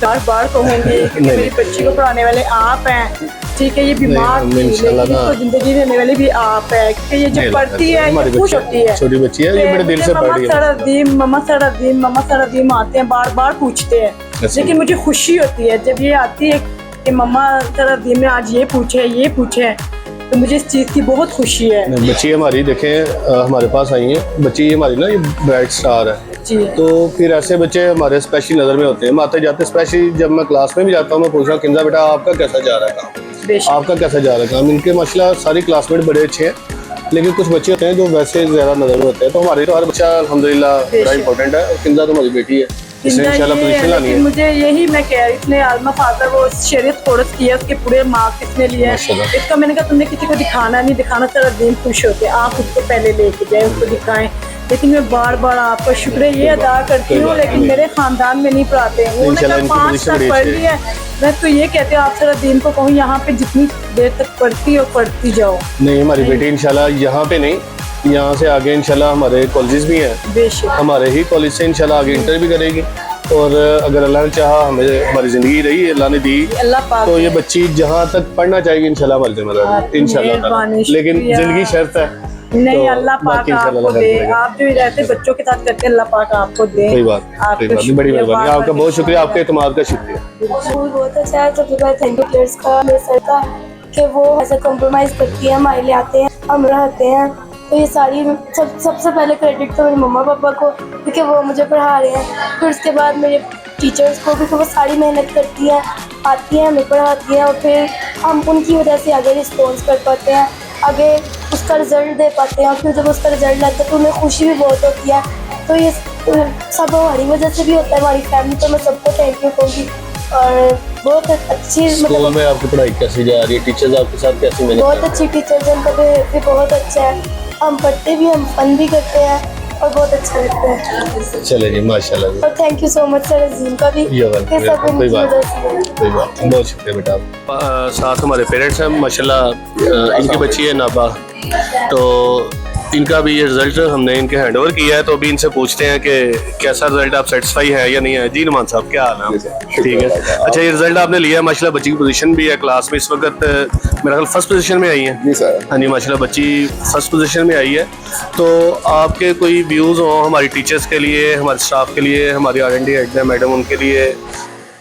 बार बार कहूँगी कि मेरी बच्ची को पढ़ाने वाले आप हैं, ठीक है। ये बीमार थी लेकिन इसको जिंदगी देने वाली भी आप है, क्योंकि ये जब पढ़ती है ये खुश होती है। छोटी बच्ची है, ये बड़े दिल से पढ़ रही है। मम्मा सरदीम आते हैं, बार बार पूछते हैं, लेकिन मुझे खुशी होती है जब ये आती है कि मम्मा सरदीम ने आज ये पूछे, तो मुझे इस चीज़ की बहुत खुशी है। बच्ची हमारी देखें हमारे पास आई है, बच्ची हमारी ना ये ब्राइट स्टार है जी। तो फिर ऐसे बच्चे हमारे स्पेशल नज़र में होते हैं। हम आते जाते स्पेशली जब मैं क्लास में भी जाता हूँ मैं पूछ रहा हूँ किंजा बेटा आपका कैसा जा रहा है काम, आपका कैसा जा रहा है काम। इनके माशाल्लाह सारी क्लासमेट बड़े अच्छे हैं, लेकिन कुछ बच्चे होते हैं जो वैसे ज़्यादा नज़र में होते हैं। तो हमारे तो हर बच्चा अल्हम्दुलिल्लाह बड़ा इंपॉर्टेंट है। और किंजा तो हमारी बेटी है, इसने इंशाल्लाह पोजीशन लानी है। मुझे यही मैं कह रही इसने आलमा फादर वो शरीयत कोर्स किया, उसके पूरे मार्क्स इसने लिए हैं। इसका मैंने कहा तुमने किसी को दिखाना नहीं, दिखाना सारा दिन खुश होते, आप उसको पहले लेके जाए, उसको दिखाएं। लेकिन मैं बार बार आपका शुक्र ये अदा करती हूँ, लेकिन मेरे खानदान में नहीं पढ़ाते हैं। उन्होंने 5 तक पढ़ लिया। मैं तो ये कहती हूँ आप सारा दिन को कहूँ यहाँ पे जितनी देर तक पढ़ती हो पढ़ती जाओ। नहीं हमारी बेटी इंशाल्लाह यहाँ पे नहीं, यहाँ से आगे इंशाल्लाह हमारे कॉलेजेस भी हैं, हमारे ही कॉलेज से इंशाल्लाह आगे इंटर भी करेगी। और अगर अल्लाह ने चाहा हमें हमारी ज़िंदगी रही अल्लाह ने दी तो ये बच्ची जहाँ तक पढ़ना चाहेगी इंशाल्लाह हमारी जिम्मेदारी इंशाल्लाह। लेकिन ज़िंदगी शर्त है नहीं, अल्लाह पाक आपको दे। आप जो रहते बच्चों के साथ करते हैं अल्लाह पाक आपको दे। सही बात, बड़ी मेहरबानी, आपका बहुत शुक्रिया, आपके इत्मीनान का शुक्रिया। बहुत अच्छा है। तो थैंक यू प्लेयर्स का, मेरे सर का, कि वो ऐसा कॉम्प्रोमाइज़ करती है, हमारे लिए आते हैं, हम रहते हैं। तो ये सारी सबसे पहले क्रेडिट तो मेरे मम्मा पापा को, क्योंकि वो मुझे पढ़ा रहे हैं। फिर उसके बाद मेरे टीचर्स को भी, वो सारी मेहनत करती हैं, आती हैं, हमें पढ़ाती हैं, और फिर हम उनकी वजह से आगे रिस्पॉन्स कर पाते हैं, आगे उसका रिज़ल्ट दे पाते हैं। और फिर जब उसका रिज़ल्ट आता है तो उन्हें खुशी भी बहुत होती है। तो ये सब हमारी वजह से भी होता है, हमारी फैमिली। तो मैं सबको थैंक यू कहूँगी। और बहुत अच्छी मतलब में आपकी पढ़ाई कैसी जा रही है, टीचर्स आपके साथ कैसी मेहनत? बहुत अच्छी टीचर्स हैं, उनका भी बहुत अच्छा है। हम पढ़ते भी, हम फन भी करते हैं और बहुत अच्छा लगता है। चले जी माशाल्लाह। और thank you so much sir Azeem का भी, कोई बात, बहुत शुक्रिया बेटा। साथ हमारे पेरेंट्स हैं माशाल्लाह, इनकी बच्ची है नाबा, तो इनका भी ये रिजल्ट हमने इनके हैंड ओवर किया है, तो अभी इनसे पूछते हैं कि कैसा रिजल्ट, आप सेटिस्फाई है या नहीं है। जी नुमान साहब, क्या हाल है आपका? ठीक है। अच्छा, ये रिजल्ट आपने लिया है, माशाल्लाह बच्ची की पोजीशन भी है क्लास में इस वक्त मेरा ख्याल फर्स्ट पोजीशन में आई है। जी सर। हाँ जी, माशाल्लाह बच्ची फर्स्ट पोजीशन में आई है। तो आपके कोई व्यूज़ हो हमारी टीचर्स के लिए, हमारे स्टाफ के लिए, हमारी R&D हेड है मैडम, उनके लिए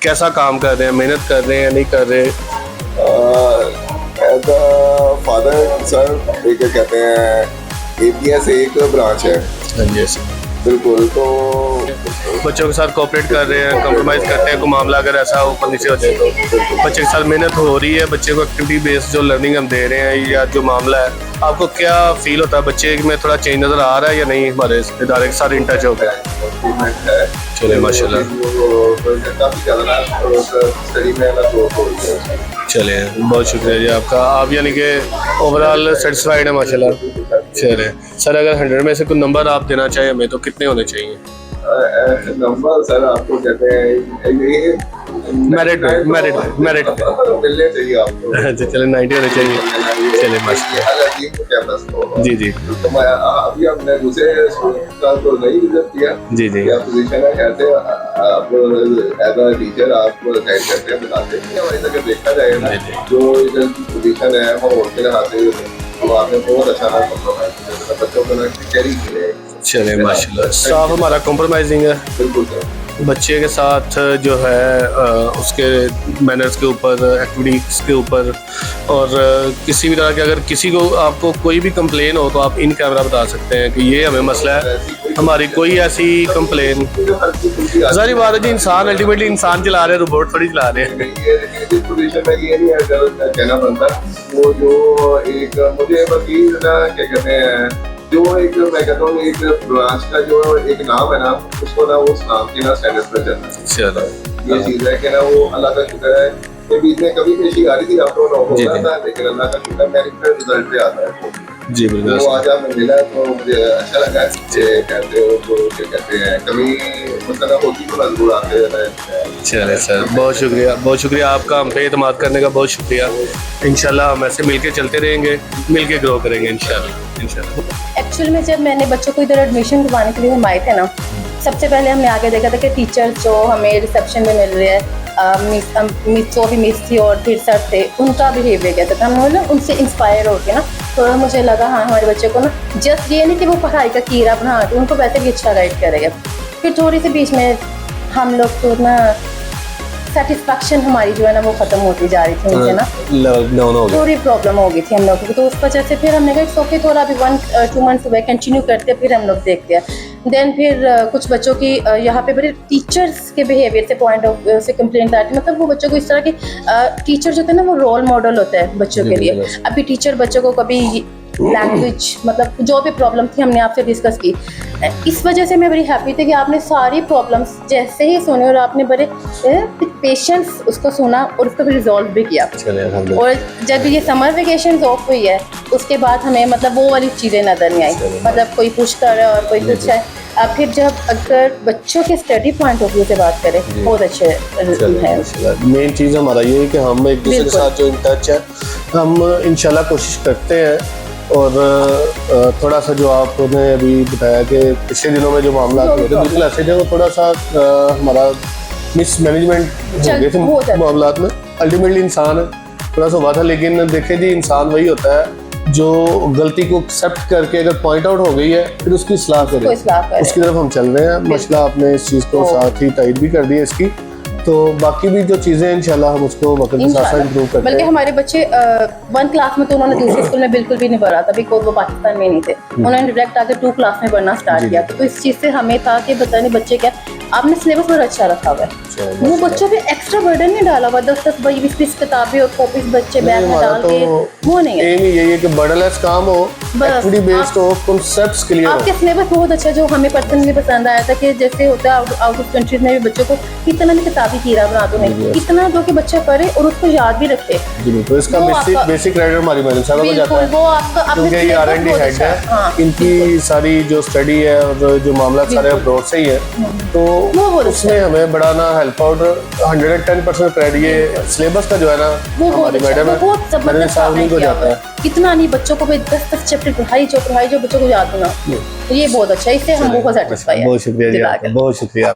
कैसा काम कर रहे हैं, मेहनत कर रहे हैं या नहीं कर रहे? एज अ फादर सर, एक कहते हैं APS एक ब्रांच है। हाँ जी, बिल्कुल। तो बच्चों के साथ कोऑपरेट कर रहे हैं, कंप्रोमाइज़ करते हैं, कोई मामला अगर ऐसा ऊपर नीचे हो जाए तो बच्चे के साथ मेहनत हो रही है। बच्चे को एक्टिविटी बेस्ड जो लर्निंग हम दे रहे हैं या जो मामला है, आपको क्या फील होता है? बच्चे में थोड़ा चेंज नज़र आ रहा है या नहीं? हमारे इदारे के साथ इन टच हो गया है। चले माशाल्लाह, काफ़ी ज़्यादा स्टडी में ग्रोथ हो रही है। चले बहुत शुक्रिया जी आपका। आप यानी कि ओवरऑल सेटिस्फाइड है माशाल्लाह। चले सर, अगर 100 में से कोई नंबर आप देना चाहें हमें, तो कितने होने चाहिए? नंबर सर आपको कहते हैं ये मेरिट मिलने चाहिए आपको। अच्छा, चले 90 होने चाहिए। चले माशाल्लाह। जी जी तो मैं अभी हमने दूसरे स्कूल का तो नहीं विजिट किया। जी जी। क्या पोजीशन है, कैसे आप एज अ टीचर आप गाइड करते हैं, बताते हैं? हमारी तरह देखा जाए ना, जो इधर की पोजीशन है वो होते रहते हैं, तो आपने बहुत अच्छा नाम करना बच्चों को ना कैरी किए। चले माशाल्लाह, स्टाफ हमारा कॉम्प्रोमाइजिंग है बिल्कुल सर। बच्चे के साथ जो है उसके मैनर्स के ऊपर, एक्टिविटीज़ के ऊपर, और किसी भी तरह के अगर किसी को आपको कोई भी कंप्लेन हो तो आप इन कैमरा बता सकते हैं कि ये हमें मसला है, हमारी कोई ऐसी कंप्लेन। सारी बात है जी, इंसान अल्टीमेटली इंसान चला रहे हैं, रोबोट थोड़ी चला रहे हैं। इस पोजीशन में ये नहीं है कहना बनता, वो जो एक मुझे वकील ना क्या कहते हैं, जो एक मैं कहता हूँ एक ब्रांच का जो एक नाम है ना, उसको ना उस नाम के ना स्टैंडर्ड पर चलना है। ये चीज़ है कि ना वो अल्लाह का शुक्र है कि बीच में कभी पेशी आ रही थी, आपको ना हो रहा था, लेकिन अल्लाह का शुक्र मेरिट रिजल्ट पे आता है। जी बिल्कुल। वो आज हमें मिला तो मुझे अच्छा लगा। कहते हो तो क्या कहते हैं, कभी मतलब होती तो मजबूर आते हैं। चले सर, बहुत शुक्रिया, बहुत शुक्रिया आपका, हम पे एतमाद करने का बहुत शुक्रिया। इंशाल्लाह हम ऐसे मिलके चलते रहेंगे, मिलके ग्रो करेंगे इंशाल्लाह। एक्चुअल में जब मैंने बच्चों को इधर एडमिशन करवाने के लिए हम आए थे ना, सबसे पहले हमने आगे देखा था कि टीचर्स जो हमें रिसेप्शन में मिल रहे हैं, मिस जो भी मिस थी और फिर सर थे, उनका बिहेवियर कैसा था, हमने ना उनसे इंस्पायर हो के ना थोड़ा मुझे लगा हाँ हमारे बच्चे को ना जस्ट ये नहीं कि वो पढ़ाई का कीड़ा बना के, उनको वैसे भी अच्छा गाइड करेगा। फिर थोड़ी सी बीच में हम लोग तो ना सेटिस्फैक्शन हमारी जो है ना वो ख़त्म होती जा रही थी उनसे ना, थोड़ी प्रॉब्लम हो गई थी हम लोगों को, तो उस वजह से फिर हमने कहा इट्स ओके, थोड़ा अभी 1-2 मंथ्स हुए कंटिन्यू करते, फिर हम लोग देखते हैं। देन फिर कुछ बच्चों की यहाँ पे बड़े टीचर्स के बिहेवियर से पॉइंट ऑफ व्यू से कंप्लेंट आती है, मतलब वो बच्चों को इस तरह की टीचर जो होते हैं ना वो रोल मॉडल होता है बच्चों के लिए। अभी टीचर बच्चों को कभी लैंग्वेज मतलब जो भी प्रॉब्लम थी हमने आपसे डिस्कस की, इस वजह से मैं बड़ी हैप्पी थी कि आपने सारी प्रॉब्लम्स जैसे ही सुने और आपने बड़े पेशेंस उसको सुना और उसको भी रिजॉल्व भी किया। और जब ये समर वेकेशन ऑफ हुई है उसके बाद हमें मतलब वो वाली चीज़ें नज़र नहीं आई, मतलब कोई पुश कर रहा है और कोई कुछ है। अब फिर जब अगर बच्चों के स्टडी पॉइंट ऑफ व्यू से बात करें बहुत अच्छे हैं। मेन चीज़ हमारा ये है कि हम एक दूसरे के साथ जो इन टच है, हम इंशाल्लाह कोशिश करते हैं। और थोड़ा सा जो आपने अभी बताया कि पिछले दिनों में जो मामला हुए थे बिल्कुल ऐसे थे, वो थोड़ा सा हमारा मिसमैनेजमेंट हो गए थे मामलात में। अल्टीमेटली इंसान है, थोड़ा सा हुआ था, लेकिन देखें जी इंसान वही होता है जो गलती को एक्सेप्ट करके अगर पॉइंट आउट हो गई है फिर उसकी इस्लाह करे, उसकी तरफ हम चल रहे हैं। माशाल्लाह आपने इस चीज़ को साथ ही तायद भी कर दी है इसकी, तो बाकी भी जो चीज़ें इंशाल्लाह हम उसको वक्त के साथ इम्प्रूव करते हैं। बल्कि हमारे बच्चे 1 क्लास में तो उन्होंने दूसरे स्कूल में बिल्कुल भी नहीं पढ़ा था, बिकॉज वो पाकिस्तान में नहीं थे, उन्होंने डायरेक्ट आकर 2 क्लास में पढ़ना स्टार्ट किया। तो इस चीज़ से हमें था कि बताने बच्चे क्या आपने सिलेबस बहुत अच्छा रखा हुआ है, वो बच्चों पे एक्स्ट्रा बर्डन नहीं डाला हुआ, 10-10 20-20 किताबें और कॉपीज बच्चे बैग में डाल के, वो नहीं है। यही है कि बर्डनलेस काम हो, एक्टिविटी बेस्ड हो, कांसेप्ट्स क्लियर हो। आपके सिलेबस बहुत अच्छा जो हमें पर्सनली पसंद आया था कि जैसे होता है आउट ऑफ कंट्रीज में भी बच्चों को कितना भी किताबी कीड़ा बना दो, नहीं इतना दो कि बच्चा पढ़े और उसको याद भी रखे। तो इसका बेसिक क्रेडिट हमारी मैडम साहब को जाता है, वो आपका क्योंकि ये R&D हेड है, इनकी सारी जो स्टडी है और जो मामला सारे अब्रॉड से ही है, तो उसमें हमें बड़ा ना हेल्प आउट 110% क्रेडिट ये सिलेबस का जो है ना हमारी मैडम है, मैडम साहब नहीं को जाता है। इतना नहीं, बच्चों को 10-10 चैप्टर पढ़ाई जो बच्चों को याद होना, तो ये बहुत अच्छा है, इससे हम बहुत सेटिस्फाई है। बहुत शुक्रिया जी आपका, बहुत शुक्रिया।